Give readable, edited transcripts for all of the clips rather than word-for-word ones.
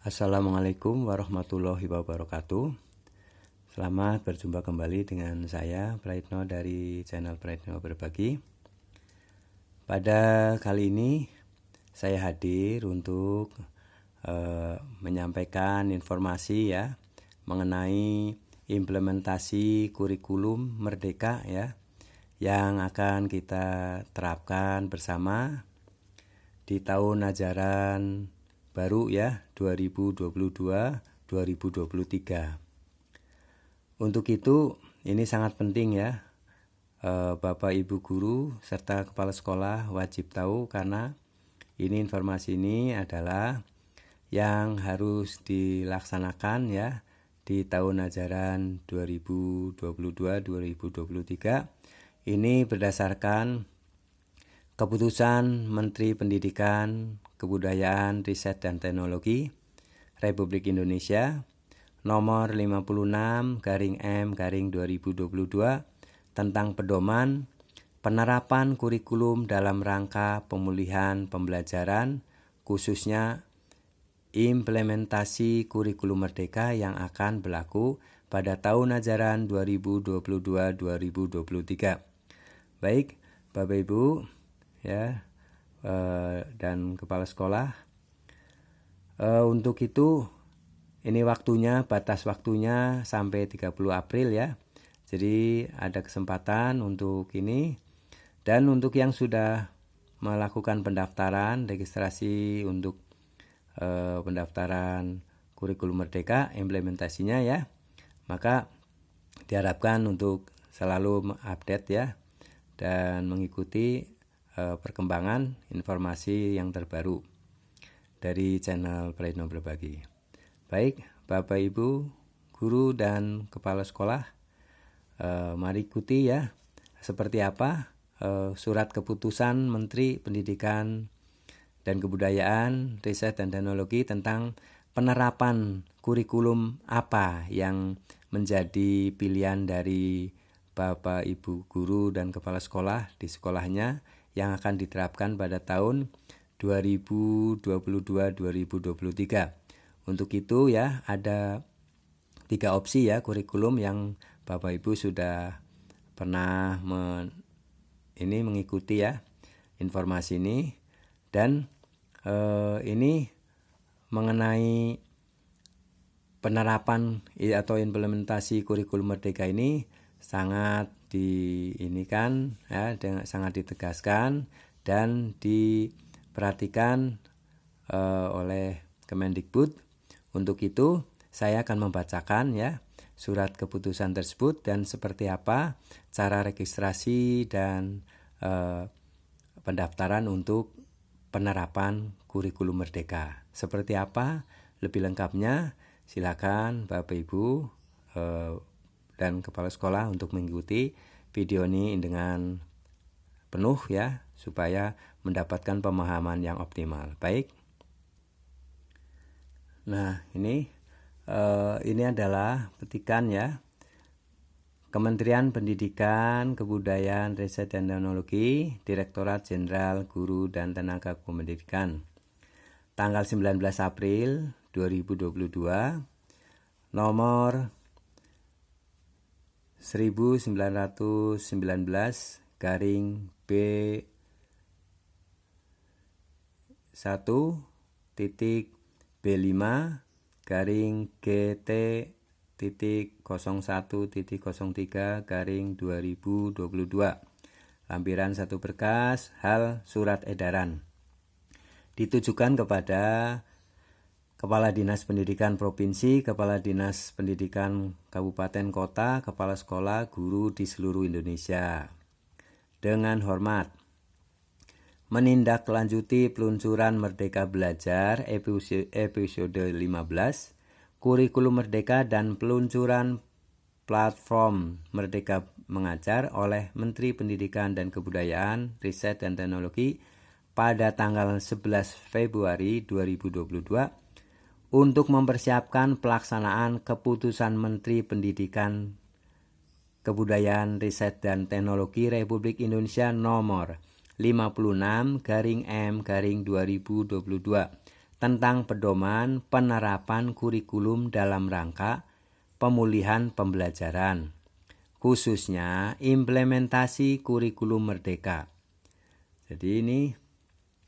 Assalamualaikum warahmatullahi wabarakatuh. Selamat berjumpa kembali dengan saya Praitno dari channel Praitno Berbagi. Pada kali ini saya hadir untuk menyampaikan informasi ya mengenai implementasi kurikulum Merdeka ya yang akan kita terapkan bersama di tahun ajaran baru ya 2022-2023. Untuk itu ini sangat penting ya, Bapak Ibu guru serta kepala sekolah wajib tahu karena informasi ini adalah yang harus dilaksanakan ya di tahun ajaran 2022-2023. Ini berdasarkan Keputusan Menteri Pendidikan, Kebudayaan, Riset dan Teknologi Republik Indonesia nomor 56/M/2022 tentang pedoman penerapan kurikulum dalam rangka pemulihan pembelajaran khususnya implementasi kurikulum Merdeka yang akan berlaku pada tahun ajaran 2022-2023. Baik, Bapak Ibu ya dan kepala sekolah, untuk itu ini waktunya, batas waktunya sampai 30 April ya. Jadi ada kesempatan untuk ini. Dan untuk yang sudah melakukan pendaftaran registrasi untuk pendaftaran kurikulum Merdeka implementasinya ya, maka diharapkan untuk selalu update ya dan mengikuti perkembangan informasi yang terbaru dari channel Praitno Berbagi. Baik, Bapak Ibu, guru dan kepala sekolah, mari ikuti ya seperti apa surat keputusan Menteri Pendidikan dan Kebudayaan, Riset dan Teknologi tentang penerapan kurikulum apa yang menjadi pilihan dari Bapak Ibu guru dan kepala sekolah di sekolahnya yang akan diterapkan pada tahun 2022-2023. Untuk itu ya ada 3 opsi ya kurikulum yang Bapak Ibu sudah pernah mengikuti ya informasi ini. Dan ini mengenai penerapan atau implementasi kurikulum Merdeka ini sangat sangat ditegaskan dan diperhatikan oleh Kemendikbud. Untuk itu saya akan membacakan ya surat keputusan tersebut dan seperti apa cara registrasi dan pendaftaran untuk penerapan kurikulum Merdeka. Seperti apa lebih lengkapnya, silakan Bapak Ibu dan kepala sekolah untuk mengikuti video ini dengan penuh ya supaya mendapatkan pemahaman yang optimal. Baik. Nah, ini adalah petikan ya Kementerian Pendidikan, Kebudayaan, Riset dan Teknologi, Direktorat Jenderal Guru dan Tenaga Kependidikan. Tanggal 19 April 2022, nomor 1919/B1.GT.01.03/2022. Lampiran 1 berkas hal surat edaran ditujukan kepada Kepala Dinas Pendidikan Provinsi, Kepala Dinas Pendidikan Kabupaten Kota, Kepala Sekolah, Guru di seluruh Indonesia. Dengan hormat, menindaklanjuti peluncuran Merdeka Belajar episode 15, Kurikulum Merdeka dan peluncuran platform Merdeka Mengajar oleh Menteri Pendidikan dan Kebudayaan, Riset dan Teknologi pada tanggal 11 Februari 2022 untuk mempersiapkan pelaksanaan Keputusan Menteri Pendidikan, Kebudayaan, Riset dan Teknologi Republik Indonesia nomor 56/M/2022 tentang pedoman penerapan kurikulum dalam rangka pemulihan pembelajaran, khususnya implementasi kurikulum merdeka. Jadi ini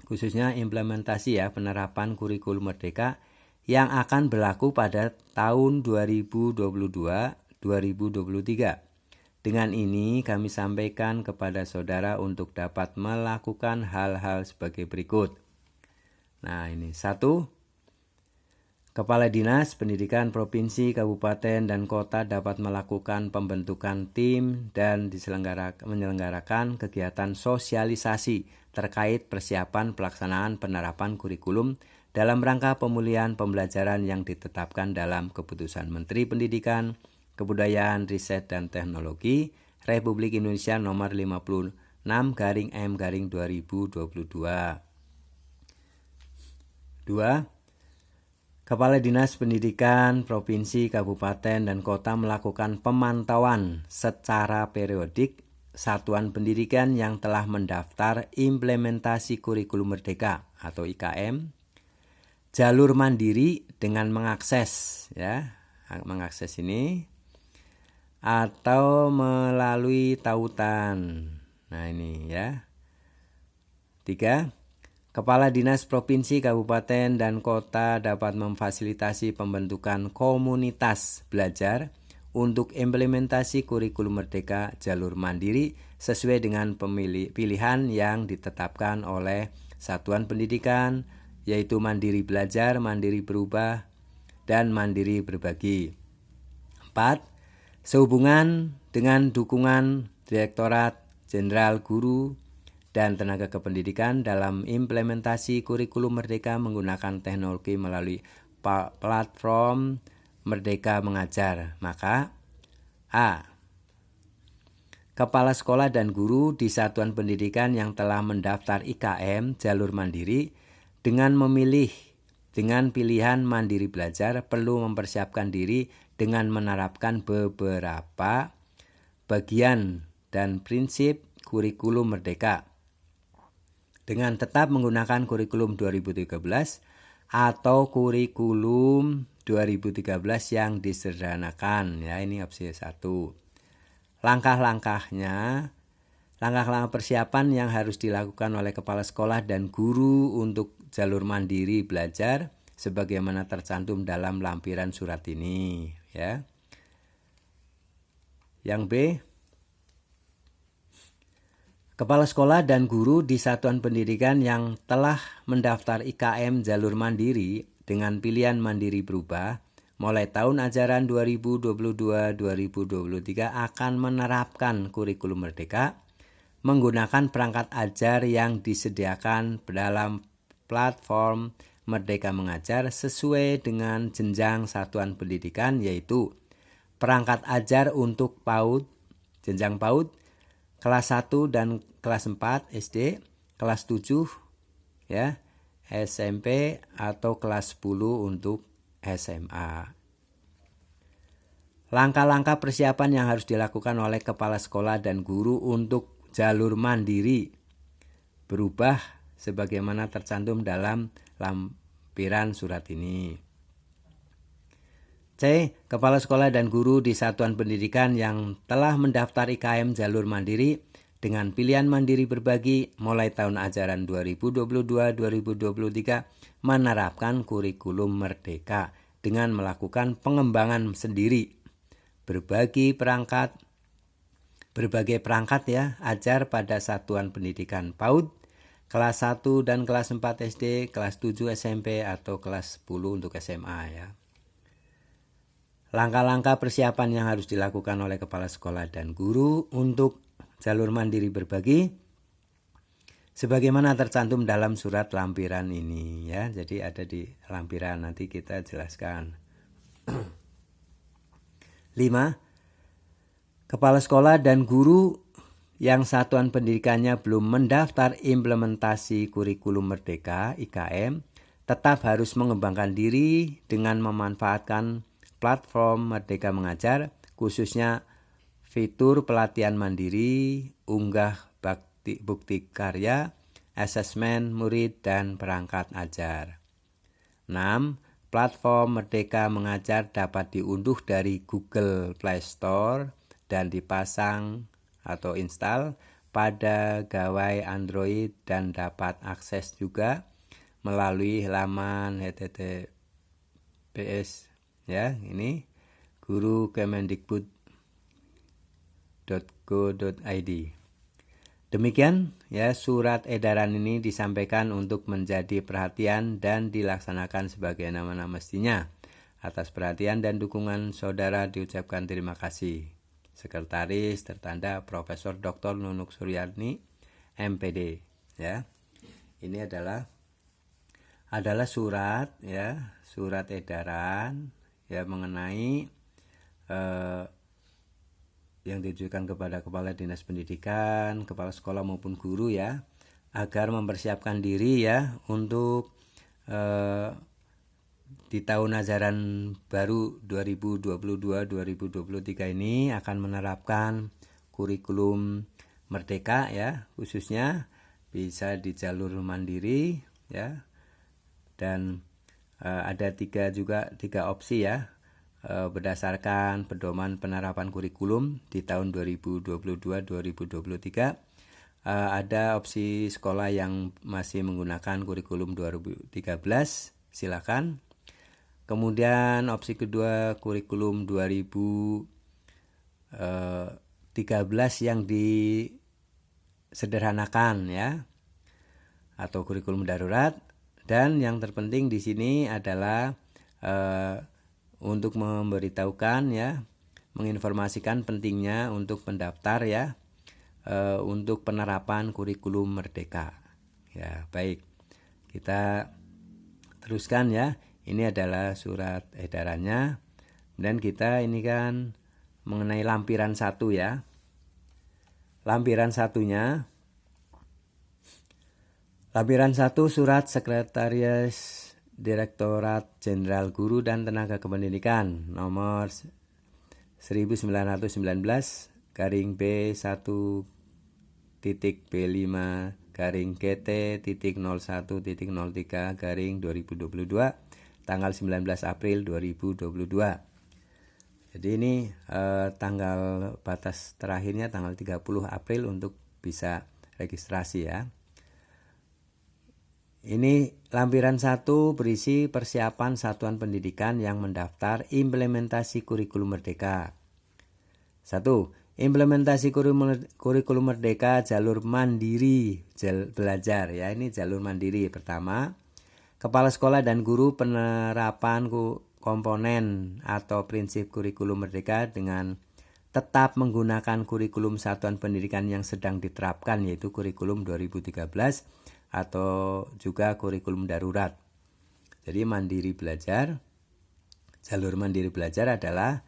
khususnya implementasi ya, penerapan kurikulum merdeka yang akan berlaku pada tahun 2022-2023. Dengan ini kami sampaikan kepada saudara untuk dapat melakukan hal-hal sebagai berikut. Nah ini 1. Kepala Dinas Pendidikan Provinsi, Kabupaten, dan Kota dapat melakukan pembentukan tim dan menyelenggarakan kegiatan sosialisasi terkait persiapan pelaksanaan penerapan kurikulum dalam rangka pemulihan pembelajaran yang ditetapkan dalam Keputusan Menteri Pendidikan, Kebudayaan, Riset, dan Teknologi Republik Indonesia nomor 56/M/2022. 2. Kepala Dinas Pendidikan Provinsi, Kabupaten, dan Kota melakukan pemantauan secara periodik satuan pendidikan yang telah mendaftar implementasi kurikulum merdeka atau IKM, jalur mandiri dengan mengakses ini atau melalui tautan. Nah ini ya. 3. Kepala Dinas Provinsi, Kabupaten, dan Kota dapat memfasilitasi pembentukan komunitas belajar untuk implementasi kurikulum merdeka jalur mandiri sesuai dengan pilihan yang ditetapkan oleh satuan pendidikan, yaitu mandiri belajar, mandiri berubah, dan mandiri berbagi. 4. Sehubungan dengan dukungan Direktorat Jenderal Guru dan Tenaga Kependidikan dalam implementasi kurikulum merdeka menggunakan teknologi melalui platform Merdeka Mengajar, maka A. Kepala sekolah dan guru di satuan pendidikan yang telah mendaftar IKM jalur mandiri dengan pilihan mandiri belajar perlu mempersiapkan diri dengan menerapkan beberapa bagian dan prinsip kurikulum merdeka dengan tetap menggunakan kurikulum 2013 atau kurikulum 2013 yang disederhanakan ya, ini opsi 1. Langkah-langkah persiapan yang harus dilakukan oleh kepala sekolah dan guru untuk jalur mandiri belajar sebagaimana tercantum dalam lampiran surat ini ya. Yang B, kepala sekolah dan guru di satuan pendidikan yang telah mendaftar IKM jalur mandiri dengan pilihan mandiri berubah mulai tahun ajaran 2022-2023 akan menerapkan kurikulum merdeka menggunakan perangkat ajar yang disediakan dalam platform Merdeka Mengajar sesuai dengan jenjang satuan pendidikan, yaitu perangkat ajar untuk PAUD, jenjang PAUD, kelas 1 dan kelas 4 SD, kelas 7 ya, SMP atau kelas 10 untuk SMA. Langkah-langkah persiapan yang harus dilakukan oleh kepala sekolah dan guru untuk jalur mandiri berubah sebagaimana tercantum dalam lampiran surat ini. C. Kepala sekolah dan guru di satuan pendidikan yang telah mendaftar IKM jalur mandiri dengan pilihan mandiri berbagi mulai tahun ajaran 2022-2023 menerapkan kurikulum merdeka dengan melakukan pengembangan sendiri berbagai perangkat ya ajar pada satuan pendidikan PAUD, kelas 1 dan kelas 4 SD, kelas 7 SMP atau kelas 10 untuk SMA ya. Langkah-langkah persiapan yang harus dilakukan oleh kepala sekolah dan guru untuk jalur mandiri berbagi sebagaimana tercantum dalam surat lampiran ini ya. Jadi ada di lampiran, nanti kita jelaskan. 5. Kepala sekolah dan guru yang satuan pendidikannya belum mendaftar implementasi kurikulum merdeka IKM tetap harus mengembangkan diri dengan memanfaatkan platform Merdeka Mengajar, khususnya fitur pelatihan mandiri, unggah bukti karya, asesmen murid, dan perangkat ajar. 6. Platform Merdeka Mengajar dapat diunduh dari Google Play Store dan dipasang atau install pada gawai Android dan dapat akses juga melalui laman https ya, ini guru.kemendikbud.go.id. Demikian ya, surat edaran ini disampaikan untuk menjadi perhatian dan dilaksanakan sebagaimana mestinya. Atas perhatian dan dukungan saudara diucapkan terima kasih. Sekretaris tertanda Profesor Dr. Nunuk Suryani, MPD ya. Ini adalah surat ya, surat edaran ya mengenai yang ditujukan kepada Kepala Dinas Pendidikan, Kepala Sekolah maupun guru ya, agar mempersiapkan diri ya untuk di tahun ajaran baru 2022-2023 ini akan menerapkan kurikulum merdeka ya, khususnya bisa di jalur mandiri ya, dan ada tiga opsi ya, berdasarkan pedoman penerapan kurikulum di tahun 2022-2023. Ada opsi sekolah yang masih menggunakan kurikulum 2013, silakan. Kemudian opsi kedua kurikulum 2013 yang disederhanakan ya, atau kurikulum darurat. Dan yang terpenting di sini adalah untuk memberitahukan ya, menginformasikan pentingnya untuk mendaftar ya, untuk penerapan kurikulum merdeka. Ya, baik. Kita teruskan ya. Ini adalah surat edarannya. Dan kita ini kan mengenai lampiran 1 ya. Lampiran 1-nya. Lampiran 1 Surat Sekretaris Direktorat Jenderal Guru dan Tenaga Kependidikan nomor 19.9/B1.B.01.03/2022 tanggal 19 April 2022. Jadi ini tanggal batas terakhirnya tanggal 30 April untuk bisa registrasi ya. Ini lampiran 1 berisi persiapan satuan pendidikan yang mendaftar implementasi kurikulum merdeka. 1. Implementasi kurikulum merdeka jalur mandiri belajar ya. Ini jalur mandiri. Pertama, kepala sekolah dan guru penerapan komponen atau prinsip kurikulum merdeka dengan tetap menggunakan kurikulum satuan pendidikan yang sedang diterapkan, yaitu kurikulum 2013 atau juga kurikulum darurat. Jadi mandiri belajar, jalur mandiri belajar adalah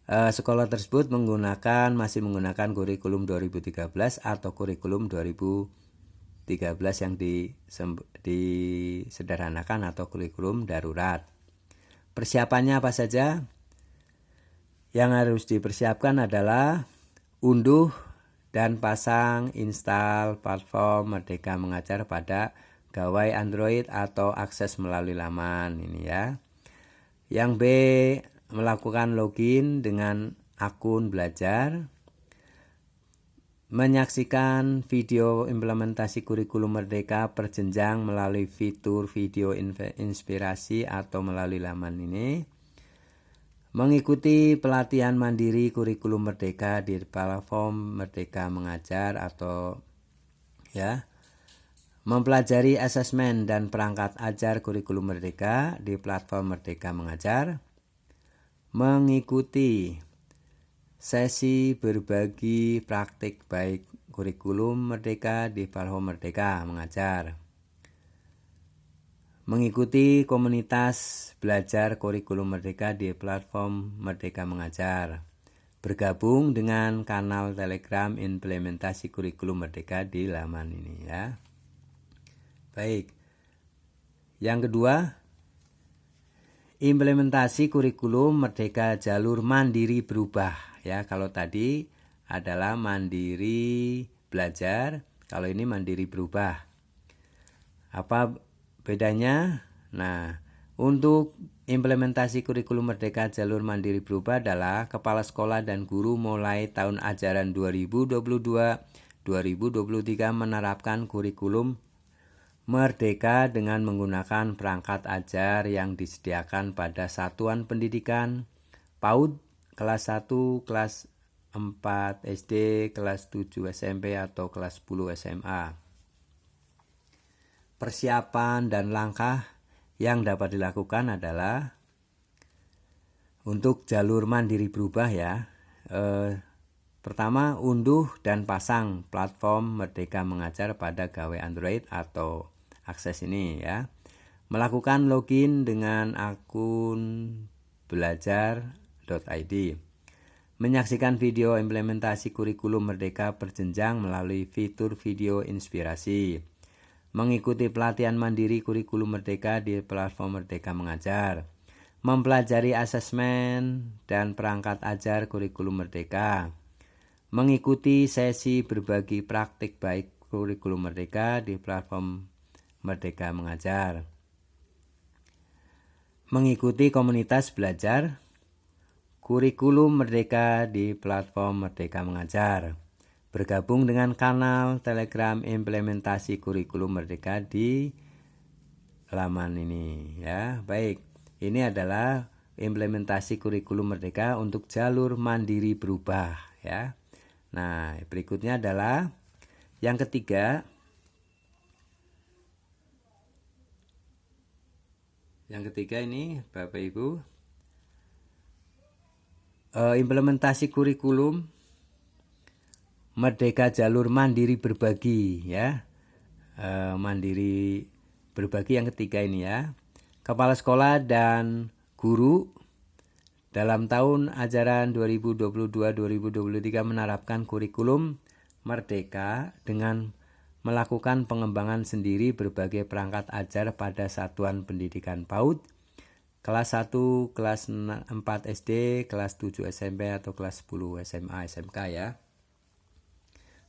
sekolah tersebut masih menggunakan kurikulum 2013 atau kurikulum 2013 yang disederhanakan atau kurikulum darurat. Persiapannya apa saja? Yang harus dipersiapkan adalah unduh dan pasang install platform Merdeka Mengajar pada gawai Android atau akses melalui laman ini ya. Yang B, melakukan login dengan akun belajar, menyaksikan video implementasi kurikulum merdeka berjenjang melalui fitur video inspirasi atau melalui laman ini, mengikuti pelatihan mandiri kurikulum merdeka di platform Merdeka Mengajar atau ya, mempelajari asesmen dan perangkat ajar kurikulum merdeka di platform Merdeka Mengajar, mengikuti sesi berbagi praktik baik kurikulum merdeka di platform Merdeka Mengajar, mengikuti komunitas belajar kurikulum merdeka di platform Merdeka Mengajar, bergabung dengan kanal Telegram implementasi kurikulum merdeka di laman ini ya. Baik. Yang kedua, implementasi kurikulum merdeka jalur mandiri berubah ya. Kalau tadi adalah mandiri belajar, kalau ini mandiri berubah. Apa bedanya? Nah, Untuk implementasi kurikulum Merdeka Jalur Mandiri Berubah adalah kepala sekolah dan guru mulai tahun ajaran 2022-2023 menerapkan kurikulum Merdeka dengan menggunakan perangkat ajar yang disediakan pada satuan pendidikan PAUD kelas 1, kelas 4 SD, kelas 7 SMP atau kelas 10 SMA. Persiapan dan langkah yang dapat dilakukan adalah untuk jalur mandiri berubah ya. Pertama, unduh dan pasang platform Merdeka Mengajar pada gawai Android atau akses ini ya. Melakukan login dengan akun belajar.id. Menyaksikan video implementasi kurikulum Merdeka berjenjang melalui fitur video inspirasi. Mengikuti pelatihan mandiri kurikulum Merdeka di platform Merdeka Mengajar. Mempelajari asesmen dan perangkat ajar kurikulum Merdeka. Mengikuti sesi berbagi praktik baik kurikulum Merdeka di platform Merdeka Mengajar. Mengikuti komunitas belajar kurikulum Merdeka di platform Merdeka Mengajar. Bergabung dengan kanal Telegram implementasi kurikulum Merdeka di laman ini ya. Baik, ini adalah implementasi kurikulum Merdeka untuk jalur mandiri berubah ya. Nah, berikutnya adalah yang ketiga. Yang ketiga ini Bapak Ibu, implementasi kurikulum Merdeka Jalur Mandiri Berbagi ya. Mandiri berbagi yang ketiga ini ya. Kepala sekolah dan guru dalam tahun ajaran 2022-2023 menerapkan kurikulum Merdeka dengan melakukan pengembangan sendiri berbagai perangkat ajar pada satuan pendidikan PAUD kelas 1, kelas 4 SD, kelas 7 SMP atau kelas 10 SMA, SMK ya.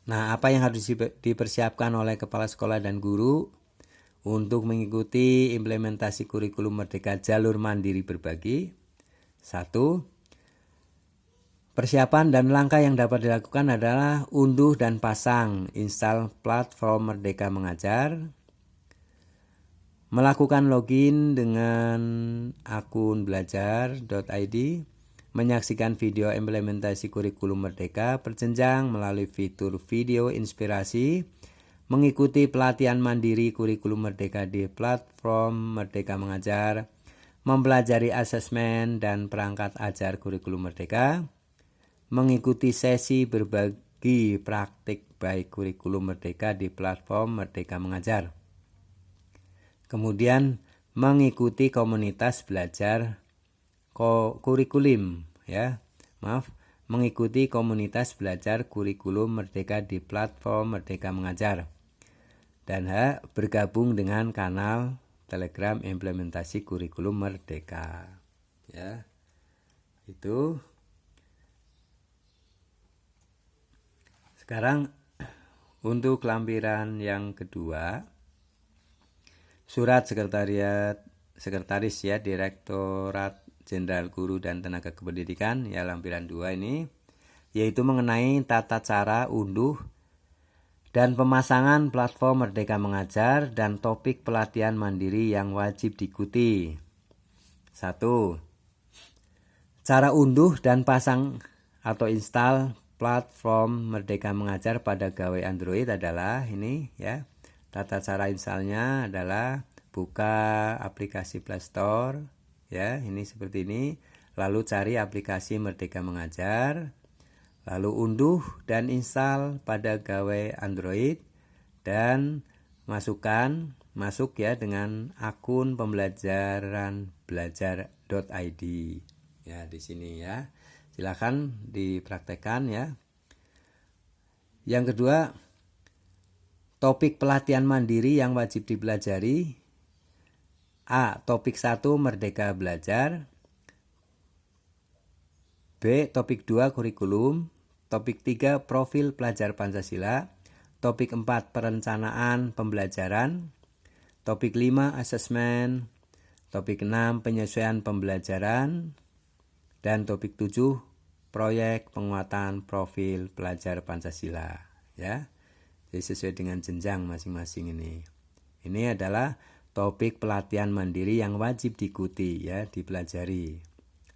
Nah, apa yang harus dipersiapkan oleh kepala sekolah dan guru untuk mengikuti implementasi kurikulum Merdeka Jalur Mandiri Berbagi? 1. Persiapan dan langkah yang dapat dilakukan adalah unduh dan pasang install platform Merdeka Mengajar, melakukan login dengan akun belajar.id, menyaksikan video implementasi kurikulum Merdeka berjenjang melalui fitur video inspirasi, mengikuti pelatihan mandiri kurikulum Merdeka di platform Merdeka Mengajar, mempelajari asesmen dan perangkat ajar kurikulum Merdeka, mengikuti sesi berbagi praktik baik kurikulum Merdeka di platform Merdeka Mengajar. Kemudian mengikuti komunitas belajar kurikulum ya. Mengikuti komunitas belajar kurikulum Merdeka di platform Merdeka Mengajar. Dan bergabung dengan kanal Telegram implementasi kurikulum Merdeka. Ya. Itu. Sekarang untuk lampiran yang kedua, surat sekretaris ya Direktorat Jenderal Guru dan Tenaga Kependidikan ya, lampiran 2 ini, yaitu mengenai tata cara unduh dan pemasangan platform Merdeka Mengajar dan topik pelatihan mandiri yang wajib diikuti. 1. Cara unduh dan pasang atau install platform Merdeka Mengajar pada gawai Android adalah ini ya. Tata cara installnya adalah buka aplikasi Play Store ya, ini seperti ini. Lalu cari aplikasi Merdeka Mengajar. Lalu unduh dan install pada gawai Android dan masuk ya dengan akun pembelajaran belajar.id. Ya, di sini ya. Silakan dipraktekkan ya. Yang kedua, topik pelatihan mandiri yang wajib dipelajari. A. Topik 1 Merdeka Belajar. B. Topik 2 Kurikulum. Topik 3 Profil Pelajar Pancasila. Topik 4 Perencanaan Pembelajaran. Topik 5 Asesmen. topik 6 penyesuaian pembelajaran, dan topik 7 proyek penguatan profil pelajar Pancasila ya. Jadi sesuai dengan jenjang masing-masing ini. Ini adalah topik pelatihan mandiri yang wajib diikuti ya, dipelajari.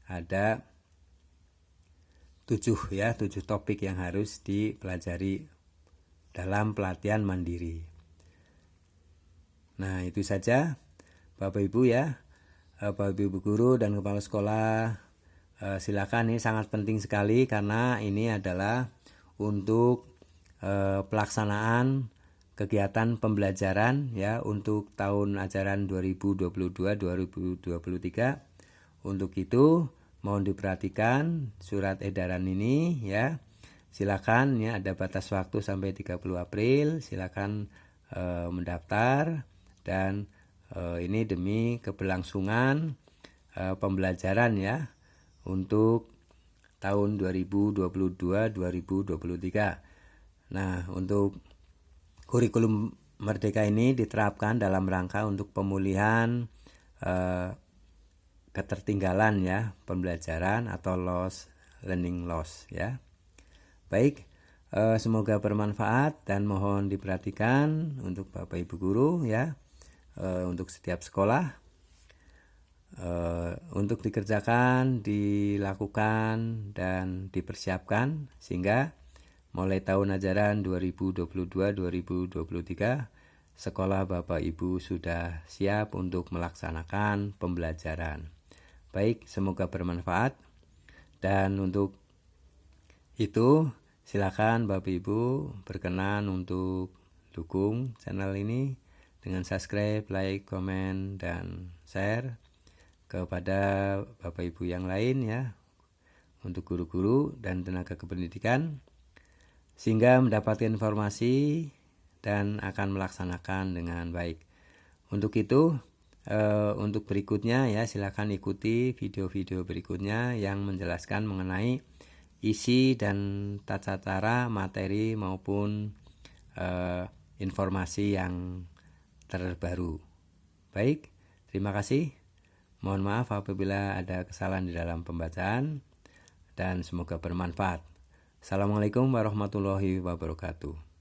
Ada 7 topik yang harus dipelajari dalam pelatihan mandiri. Nah, itu saja Bapak Ibu ya. Bapak Ibu guru dan kepala sekolah, silakan, ini sangat penting sekali karena ini adalah untuk pelaksanaan kegiatan pembelajaran ya untuk tahun ajaran 2022-2023. Untuk itu mohon diperhatikan surat edaran ini ya. Silakan ya, ada batas waktu sampai 30 April. Silakan mendaftar, dan ini demi keberlangsungan pembelajaran ya untuk tahun 2022-2023. Nah, untuk kurikulum Merdeka ini diterapkan dalam rangka untuk pemulihan ketertinggalan ya pembelajaran atau learning loss ya. Baik, semoga bermanfaat dan mohon diperhatikan untuk Bapak Ibu guru ya, untuk setiap sekolah. Untuk dikerjakan, dilakukan, dan dipersiapkan sehingga mulai tahun ajaran 2022-2023 sekolah Bapak Ibu sudah siap untuk melaksanakan pembelajaran. Baik, semoga bermanfaat, dan untuk itu silakan Bapak Ibu berkenan untuk dukung channel ini dengan subscribe, like, komen, dan share kepada Bapak Ibu yang lain ya, untuk guru-guru dan tenaga kependidikan, sehingga mendapatkan informasi dan akan melaksanakan dengan baik. Untuk itu, untuk berikutnya ya, silakan ikuti video-video berikutnya yang menjelaskan mengenai isi dan tata cara materi maupun informasi yang terbaru. Baik, terima kasih. Mohon maaf apabila ada kesalahan di dalam pembacaan, dan semoga bermanfaat. Assalamualaikum warahmatullahi wabarakatuh.